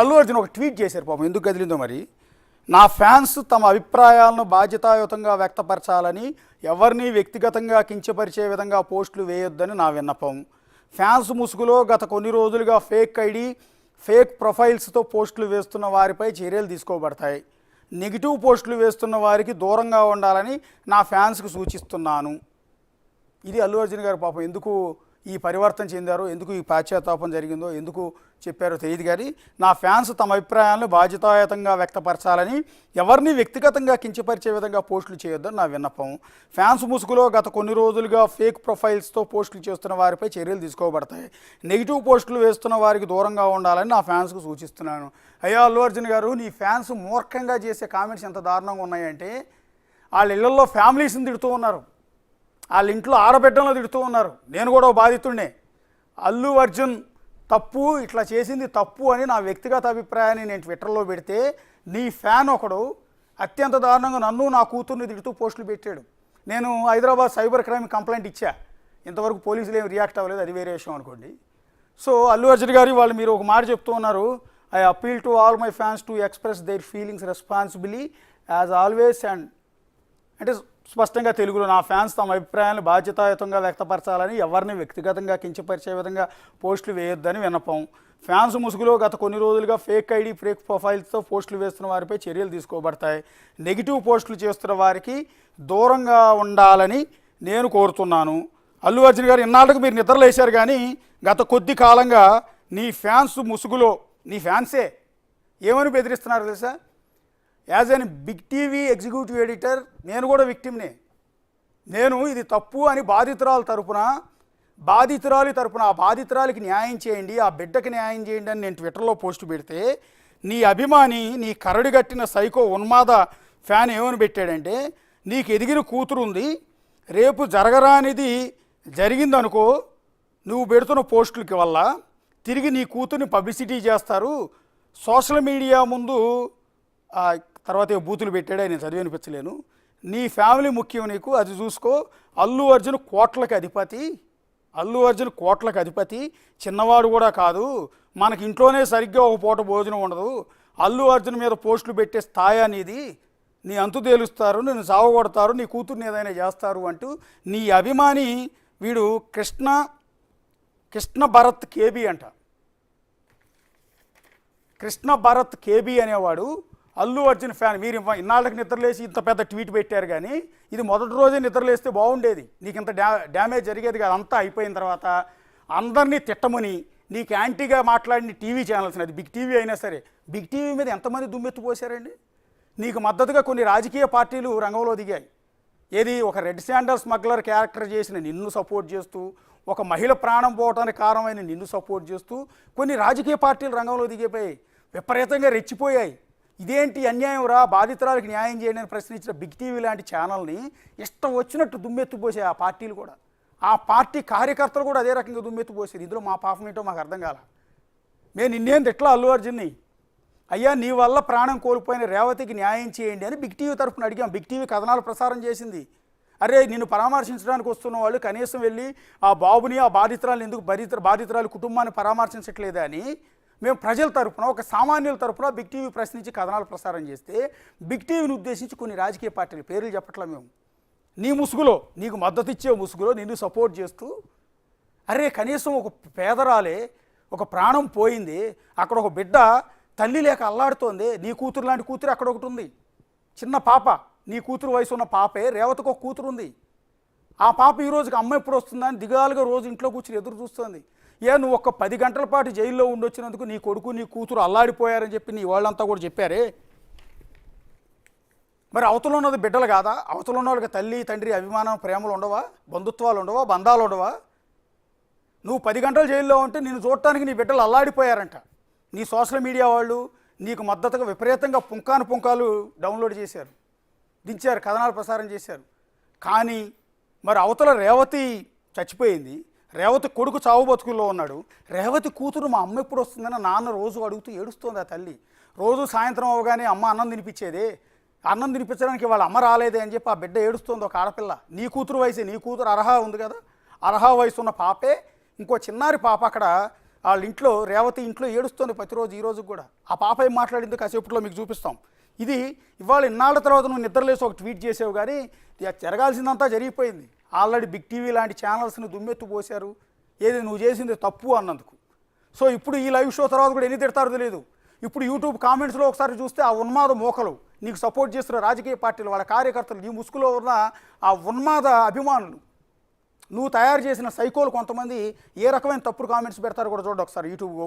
అల్లు అర్జున్ ఒక ట్వీట్ చేశారు, పాపం ఎందుకు కదిలిందో మరి. నా ఫ్యాన్స్ తమ అభిప్రాయాలను బాధ్యతాయుతంగా వ్యక్తపరచాలని, ఎవరిని వ్యక్తిగతంగా కించపరిచే విధంగా పోస్టులు వేయొద్దని నా విన్నపం. ఫ్యాన్స్ ముసుగులో గత కొన్ని రోజులుగా ఫేక్ ఐడి, ఫేక్ ప్రొఫైల్స్తో పోస్టులు వేస్తున్న వారిపై చర్యలు తీసుకోబడతాయి. నెగిటివ్ పోస్టులు వేస్తున్న వారికి దూరంగా ఉండాలని నా ఫ్యాన్స్కి సూచిస్తున్నాను. ఇది అల్లు అర్జున్ గారు పాపం ఎందుకు ఈ పరివర్తన చెందారో, ఎందుకు ఈ పాశ్చాత్తాపం జరిగిందో, ఎందుకు చెప్పారో తెలియదు. కానీ నా ఫ్యాన్స్ తమ అభిప్రాయాలను బాధ్యతాయుతంగా వ్యక్తపరచాలని, ఎవరిని వ్యక్తిగతంగా కించపరిచే విధంగా పోస్టులు చేయొద్దని నా విన్నపం. ఫ్యాన్స్ ముసుగులో గత కొన్ని రోజులుగా ఫేక్ ప్రొఫైల్స్తో పోస్టులు చేస్తున్న వారిపై చర్యలు తీసుకోబడతాయి. నెగిటివ్ పోస్టులు వేస్తున్న వారికి దూరంగా ఉండాలని నా ఫ్యాన్స్కు సూచిస్తున్నాను. అయ్యా అల్లు అర్జున్ గారు, నీ ఫ్యాన్స్ మూర్ఖంగా చేసే కామెంట్స్ ఎంత దారుణంగా ఉన్నాయంటే, వాళ్ళ ఇళ్లలో ఫ్యామిలీస్ని తిడుతూ ఉన్నారు, వాళ్ళ ఇంట్లో ఆడబిడ్డలను తిడుతూ ఉన్నారు. నేను కూడా బాధితుడినే. అల్లు అర్జున్ తప్పు, ఇట్లా చేసింది తప్పు అని నా వ్యక్తిగత అభిప్రాయాన్ని నేను ట్విట్టర్లో పెడితే, నీ ఫ్యాన్ ఒకడు అత్యంత దారుణంగా నన్ను నా కూతుర్ని తిడుతూ పోస్టులు పెట్టాడు. నేను హైదరాబాద్ సైబర్ క్రైమ్ కంప్లైంట్ ఇచ్చా, ఇంతవరకు పోలీసులు ఏమి రియాక్ట్ అవ్వలేదు, అది వేరే విషయం అనుకోండి. సో అల్లు అర్జున్ గారు వాళ్ళు మీరు ఒక మాట చెప్తూ ఉన్నారు, I appeal to all my fans to express there feelings responsibly as always. And అంటే స్పష్టంగా తెలుగులో, నా ఫ్యాన్స్ తమ అభిప్రాయాలను బాధ్యతాయుతంగా వ్యక్తపరచాలని, ఎవరిని వ్యక్తిగతంగా కించపరిచే విధంగా పోస్టులు వేయొద్దని విన్నపం. ఫ్యాన్స్ ముసుగులో గత కొన్ని రోజులుగా ఫేక్ ఐడి, ఫేక్ ప్రొఫైల్స్తో పోస్టులు వేస్తున్న వారిపై చర్యలు తీసుకోబడతాయి. నెగిటివ్ పోస్టులు చేస్తున్న వారికి దూరంగా ఉండాలని నేను కోరుతున్నాను. అల్లు అర్జున్ గారు, ఇన్నాళ్ళకు మీరు నిద్రలేశారు, కానీ గత కొద్ది కాలంగా నీ ఫ్యాన్స్ ముసుగులో, నీ ఫ్యాన్సే ఏమని బెదిరిస్తున్నారు తెలుసా? As an big TV executive editor నేను కూడా విక్టిమ్నే. నేను ఇది తప్పు అని బాధితురాలి తరపున ఆ బాధితురాలికి న్యాయం చేయండి, ఆ బిడ్డకి న్యాయం చేయండి అని నేను ట్విట్టర్లో పోస్ట్ పెడితే, నీ అభిమాని, నీ కరడిగట్టిన సైకో ఉన్మాద ఫ్యాన్ ఏమని పెట్టాడంటే, నీకు ఎదిగిన కూతురు ఉంది, రేపు జరగరానిది జరిగిందనుకో, నువ్వు పెడుతున్న పోస్టులకి వల్ల తిరిగి నీ కూతుర్ని పబ్లిసిటీ చేస్తారు, సోషల్ మీడియా ముందు తర్వాత బూతులు పెట్టాడే, నేను చదివి అనిపించలేను, నీ ఫ్యామిలీ ముఖ్యం నీకు, అది చూసుకో. అల్లు అర్జున్ కోట్లకు అధిపతి, చిన్నవాడు కూడా కాదు, మనకి ఇంట్లోనే సరిగ్గా ఒక పూట భోజనం ఉండదు, అల్లు అర్జున్ మీద పోస్టులు పెట్టే స్థాయి అనేది, నీ అంతు తేలుస్తారు, నేను సావగొడతారు, నీ కూతుర్ని ఏదైనా చేస్తారు అంటూ నీ అభిమాని వీడు కృష్ణ భరత్ కేబీ అంట. కృష్ణ భరత్ కేబీ అనేవాడు అల్లు అర్జున్ ఫ్యాన్. మీరు ఇన్నాళ్ళకి నిద్రలేసి ఇంత పెద్ద ట్వీట్ పెట్టారు, కానీ ఇది మొదటి రోజే నిద్రలేస్తే బాగుండేది, నీకు ఇంత డ్యామేజ్ జరిగేది కాదు. అంతా అయిపోయిన తర్వాత అందరినీ తిట్టమని నీకు యాంటీగా మాట్లాడిన టీవీ ఛానల్స్, అది బిగ్ టీవీ అయినా సరే, బిగ్ టీవీ మీద ఎంతమంది దుమ్మెత్తిపోసారండి. నీకు మద్దతుగా కొన్ని రాజకీయ పార్టీలు రంగంలో దిగాయి. ఏది, ఒక రెడ్ శాండర్ స్మగ్లర్ క్యారెక్టర్ చేసిన నిన్ను సపోర్ట్ చేస్తూ, ఒక మహిళ ప్రాణం పోవటానికి కారణమైన నిన్ను సపోర్ట్ చేస్తూ కొన్ని రాజకీయ పార్టీలు రంగంలో దిగిపోయాయి, విపరీతంగా రెచ్చిపోయాయి. ఇదేంటి అన్యాయం రా, బాధితురాలకు న్యాయం చేయండి అని ప్రశ్నించిన బిగ్ టీవీ లాంటి ఛానల్ని ఇష్టం వచ్చినట్టు దుమ్మెత్తిపోసాయి ఆ పార్టీలు కూడా. ఆ పార్టీ కార్యకర్తలు కూడా అదే రకంగా దుమ్మెత్తిపోసారు. ఇందులో మా పాపం ఏంటో మాకు అర్థం కాల. మేము నిన్నేం తిట్లా అల్లు అర్జున్ని, అయ్యా నీ వల్ల ప్రాణం కోల్పోయిన రేవతికి న్యాయం చేయండి అని బిగ్ టీవీ తరఫున అడిగాం. బిగ్ టీవీ కథనాలు ప్రసారం చేసింది. అరే, నిన్ను పరామర్శించడానికి వస్తున్న వాళ్ళు కనీసం వెళ్ళి ఆ బాబుని, ఆ బాధితురాలు ఎందుకు బాధితురాలు కుటుంబాన్ని పరామర్శించట్లేదా అని మేము ప్రజల తరఫున, ఒక సామాన్యుల తరఫున బిగ్ టీవీ ప్రశ్నించి కథనాలు ప్రసారం చేస్తే, బిగ్ టీవీని ఉద్దేశించి కొన్ని రాజకీయ పార్టీలు, పేర్లు చెప్పట్లా మేము, నీ ముసుగులో, నీకు మద్దతు ఇచ్చే ముసుగులో నిన్ను సపోర్ట్ చేస్తూ, అరే కనీసం ఒక పేదరాలే, ఒక ప్రాణం పోయింది, అక్కడ ఒక బిడ్డ తల్లి లేక అల్లాడుతోంది, నీ కూతురు లాంటి కూతురు అక్కడ ఒకటి ఉంది, చిన్న పాప, నీ కూతురు వయసు ఉన్న పాపే, రేవతికి ఒక కూతురు ఉంది. ఆ పాప ఈ రోజుకి అమ్మ ఎప్పుడు వస్తుందని దిగాలుగా రోజు ఇంట్లో కూర్చుని ఎదురు చూస్తుంది. నువ్వు ఒక 10 గంటల పాటు జైల్లో ఉండొచ్చినందుకు నీ కొడుకు, నీ కూతురు అల్లాడిపోయారని చెప్పి నీ వాళ్ళంతా కూడా చెప్పారే. మరి అవతల ఉన్నది బిడ్డలు కాదా? అవతల ఉన్న వాళ్ళకి తల్లి, తండ్రి, అభిమానం, ప్రేమలు ఉండవా? బంధుత్వాలు ఉండవా? బంధాలు ఉండవా? నువ్వు 10 గంటలు జైల్లో ఉంటే నిన్ను చూడటానికి నీ బిడ్డలు అల్లాడిపోయారంట. నీ సోషల్ మీడియా వాళ్ళు నీకు మద్దతుగా విపరీతంగా పుంకాలు డౌన్లోడ్ చేశారు, దించారు, కథనాలు ప్రసారం చేశారు. కానీ మరి అవతల రేవతి చచ్చిపోయింది, రేవతి కొడుకు చావు బతుకుల్లో ఉన్నాడు, రేవతి కూతురు మా అమ్మ ఎప్పుడు వస్తుందని నాన్న రోజు అడుగుతూ ఏడుస్తోంది. ఆ తల్లి రోజు సాయంత్రం అవగానే అమ్మ అన్నం తినిపించేదే, అన్నం తినిపించడానికి వాళ్ళ అమ్మ రాలేదే అని చెప్పి ఆ బిడ్డ ఏడుస్తోంది. ఒక ఆడపిల్ల, నీ కూతురు వయసే, నీ కూతురు అర్హ ఉంది కదా, అర్హ వయసు ఉన్న పాపే, ఇంకో చిన్నారి పాప అక్కడ వాళ్ళ ఇంట్లో రేవతి ఇంట్లో ఏడుస్తుంది ప్రతిరోజు ఈ రోజు కూడా. ఆ పాప ఏం మాట్లాడిందో కాసేపట్లో మీకు చూపిస్తాం. ఇది ఇవాళ ఇన్నాళ్ళ తర్వాత నువ్వు నిద్రలేసి ఒక ట్వీట్ చేసావు, కానీ జరగాల్సిందంతా జరిగిపోయింది. ఆల్రెడీ బిగ్ టీవీ లాంటి ఛానల్స్ని దుమ్మెత్తు పోశారు, ఏది నువ్వు చేసింది తప్పు అన్నందుకు. సో ఇప్పుడు ఈ లైవ్ షో తర్వాత కూడా ఎన్ని తిడతారో తెలియదు. ఇప్పుడు యూట్యూబ్ కామెంట్స్లో ఒకసారి చూస్తే ఆ ఉన్మాద మోకలు నీకు సపోర్ట్ చేస్తున్న రాజకీయ పార్టీలు, వాళ్ళ కార్యకర్తలు, నీ ముసుగులో ఉన్న ఆ ఉన్మాద అభిమానులు, నువ్వు తయారు చేసిన సైకోలు కొంతమంది ఏ రకమైన తప్పుడు కామెంట్స్ పెడతారో కూడా చూడండి ఒకసారి యూట్యూబ్